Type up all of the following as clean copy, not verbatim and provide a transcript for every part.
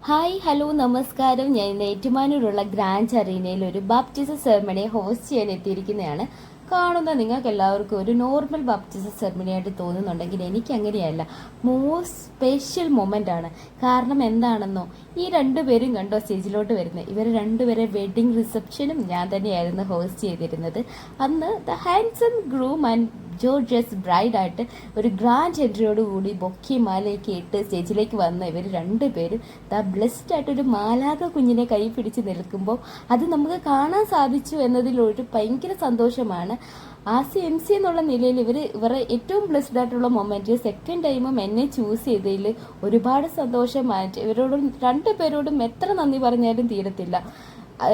Hi hello നമസ്കാരം. ഞാൻ ഇന്ന് ഏറ്റുമാനൂരുള്ള ഗ്രാൻഡ് അറീനയിൽ ഒരു ബാപ്റ്റിസം സെറമണി ഹോസ്റ്റ് ചെയ്യാൻ എത്തിയിരിക്കുന്നതാണ്. കാണുന്ന നിങ്ങൾക്ക് എല്ലാവർക്കും ഒരു നോർമൽ ബാപ്റ്റിസം സെറമണി ആയിട്ട് തോന്നുന്നുണ്ടെങ്കിൽ എനിക്ക് അങ്ങനെയല്ല, മോസ്റ്റ് സ്പെഷ്യൽ മൊമെൻ്റ് ആണ്. കാരണം എന്താണെന്നോ, ഈ രണ്ടുപേരും കണ്ടോ സ്റ്റേജിലോട്ട് വരുന്നത്, ഇവർ രണ്ടുപേരെ വെഡിങ് റിസപ്ഷനും ഞാൻ തന്നെയായിരുന്നു ഹോസ്റ്റ് ചെയ്തിരുന്നത്. അന്ന് the handsome groom and George's ബ്രൈഡായിട്ട് ഒരു ഗ്രാൻഡ് എൻട്രിയോടുകൂടി ബൊക്കെ മാലയൊക്കെ ഇട്ട് സ്റ്റേജിലേക്ക് വന്ന ഇവർ രണ്ടുപേരും ദ ബ്ലെസ്ഡ് ആയിട്ടൊരു മാലാക കുഞ്ഞിനെ കൈ പിടിച്ച് നിൽക്കുമ്പോൾ അത് നമുക്ക് കാണാൻ സാധിച്ചു എന്നതിലൊരു ഭയങ്കര സന്തോഷമാണ്. ആസ് എം സി എന്നുള്ള നിലയിൽ ഇവരെ ഏറ്റവും ബ്ലെസ്ഡ് ആയിട്ടുള്ള മൊമെന്റ് സെക്കൻഡ് ടൈമും എന്നെ ചൂസ് ചെയ്തതിൽ ഒരുപാട് സന്തോഷമായിട്ട് ഇവരോടും രണ്ടുപേരോടും എത്ര നന്ദി പറഞ്ഞാലും തീരത്തില്ല.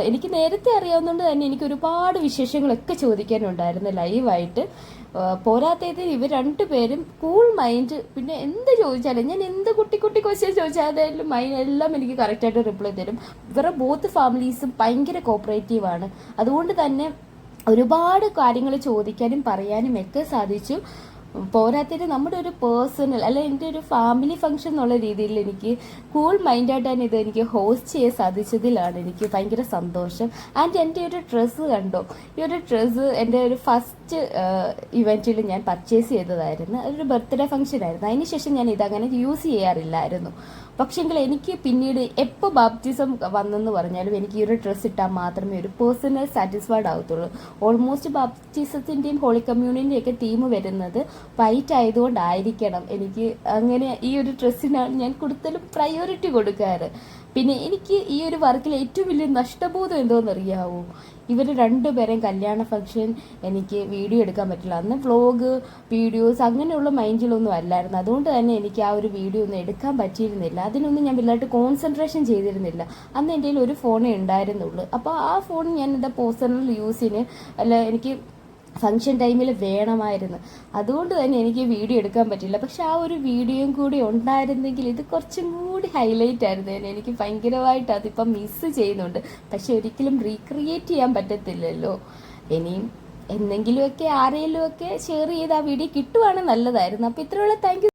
എനിക്ക് നേരത്തെ അറിയാവുന്നതുകൊണ്ട് തന്നെ എനിക്ക് ഒരുപാട് വിശേഷങ്ങളൊക്കെ ചോദിക്കാനുണ്ടായിരുന്നു ലൈവായിട്ട്. പോരാത്തത് ഇവർ രണ്ടുപേരും കൂൾ മൈൻഡ്, പിന്നെ എന്ത് ചോദിച്ചാലും ഞാൻ എന്ത് കുട്ടി ക്വസ്റ്റ്യൻ ചോദിച്ചാലും എല്ലാം എനിക്ക് കറക്റ്റായിട്ട് റിപ്ലൈ തരും. ഇവരുടെ ബോത്ത് ഫാമിലീസും ഭയങ്കര കോപ്പറേറ്റീവാണ്. അതുകൊണ്ട് തന്നെ ഒരുപാട് കാര്യങ്ങൾ ചോദിക്കാനും പറയാനും ഒക്കെ സാധിച്ചു. പോരാത്തതിന് നമ്മുടെ ഒരു പേഴ്സണൽ അല്ല എൻ്റെ ഒരു ഫാമിലി ഫംഗ്ഷൻ എന്നുള്ള രീതിയിൽ എനിക്ക് കൂൾ മൈൻഡായിട്ടാണ് ഇത് എനിക്ക് ഹോസ്റ്റ് ചെയ്യാൻ സാധിച്ചതിലാണ് എനിക്ക് ഭയങ്കര സന്തോഷം. ആൻഡ് എൻ്റെ ഒരു ഡ്രസ്സ് കണ്ടോ, ഈ ഒരു ഡ്രസ്സ് എൻ്റെ ഒരു ഫസ്റ്റ് ഇവൻറ്റിൽ ഞാൻ പർച്ചേസ് ചെയ്തതായിരുന്നു. അതൊരു ബർത്ത്ഡേ ഫംഗ്ഷൻ ആയിരുന്നു. അതിനുശേഷം ഞാൻ ഇതങ്ങനെ യൂസ് ചെയ്യാറില്ലായിരുന്നു. പക്ഷെങ്കിൽ എനിക്ക് പിന്നീട് എപ്പോൾ ബാപ്റ്റിസം വന്നെന്ന് പറഞ്ഞാലും എനിക്ക് ഈ ഒരു ഡ്രസ്സ് ഇട്ടാൽ മാത്രമേ ഒരു പേഴ്സണൽ സാറ്റിസ്ഫൈഡ് ആകത്തുള്ളൂ. ഓൾമോസ്റ്റ് ബാപ്റ്റിസത്തിൻ്റെയും ഹോളി കമ്മ്യൂണിൻ്റെയും ഒക്കെ തീം വരുന്നത് വൈറ്റ് ആയതുകൊണ്ടായിരിക്കണം എനിക്ക് അങ്ങനെ ഈ ഒരു ഡ്രസ്സിനാണ് ഞാൻ കൂടുതലും പ്രയോറിറ്റി കൊടുക്കാറ്. പിന്നെ എനിക്ക് ഈ ഒരു വർക്കിൽ ഏറ്റവും വലിയ നഷ്ടബോധം എന്തോന്നറിയാവോ, ഇവർ രണ്ടുപേരെയും കല്യാണ ഫംഗ്ഷൻ എനിക്ക് വീഡിയോ എടുക്കാൻ പറ്റില്ല. അന്ന് വ്ളോഗ് വീഡിയോസ് അങ്ങനെയുള്ള മൈൻഡിലൊന്നും അല്ലായിരുന്നു. അതുകൊണ്ട് തന്നെ എനിക്ക് ആ ഒരു വീഡിയോ ഒന്നും എടുക്കാൻ പറ്റിയിരുന്നില്ല. അതിനൊന്നും ഞാൻ വലുതായിട്ട് കോൺസെൻട്രേഷൻ ചെയ്തിരുന്നില്ല. അന്ന് എൻ്റെ കയ്യിൽ ഒരു ഫോണേ ഉണ്ടായിരുന്നുള്ളൂ. അപ്പോൾ ആ ഫോൺ ഞാൻ എന്താ പേഴ്സണൽ യൂസിന് അല്ല എനിക്ക് ഫംഗ്ഷൻ ടൈമിൽ വേണമായിരുന്നു. അതുകൊണ്ട് തന്നെ എനിക്ക് വീഡിയോ എടുക്കാൻ പറ്റില്ല. പക്ഷെ ആ ഒരു വീഡിയോയും കൂടി ഉണ്ടായിരുന്നെങ്കിൽ ഇത് കുറച്ചും കൂടി ഹൈലൈറ്റ് ആയിരുന്നു. എനിക്ക് ഭയങ്കരമായിട്ട് അതിപ്പം മിസ് ചെയ്യുന്നുണ്ട്. പക്ഷെ ഒരിക്കലും റീക്രിയേറ്റ് ചെയ്യാൻ പറ്റത്തില്ലല്ലോ. ഇനിയും എന്തെങ്കിലുമൊക്കെ ആരെങ്കിലുമൊക്കെ ഷെയർ ചെയ്ത് ആ വീഡിയോ കിട്ടുവാണെങ്കിൽ നല്ലതായിരുന്നു. അപ്പോൾ ഇത്രയുള്ള താങ്ക് യു.